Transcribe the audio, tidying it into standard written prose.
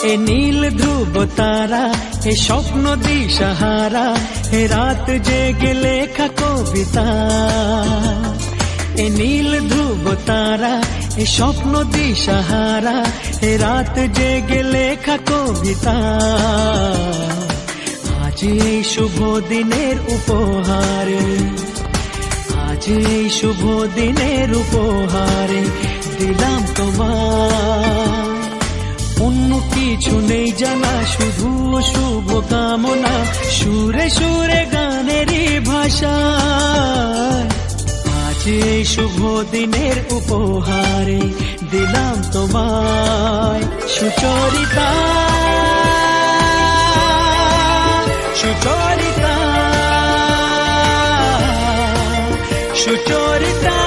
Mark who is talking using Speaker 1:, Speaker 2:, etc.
Speaker 1: এ নীল ধ্রুব তারা, এ স্বপ্ন দিশাহারা, এ রাত জেগে লেখা কবিতা। এ নীল ধ্রুব তারা, এ স্বপ্ন দিশাহারা, এ রাত জেগে লেখা কবিতা। আজ এই শুভ দিনের উপহারে, আজ এই শুভ দিনের উপহারে দিলাম তোমায়। অন্য কিছু নেই জানা, শুধু শুভ কামনা, সুরে সুরে গানেরই ভাষা। আজ এই শুভ দিনের উপহারে দিলাম তোমায়। সুচরিতা, সুচরিতা, সুচরিতা।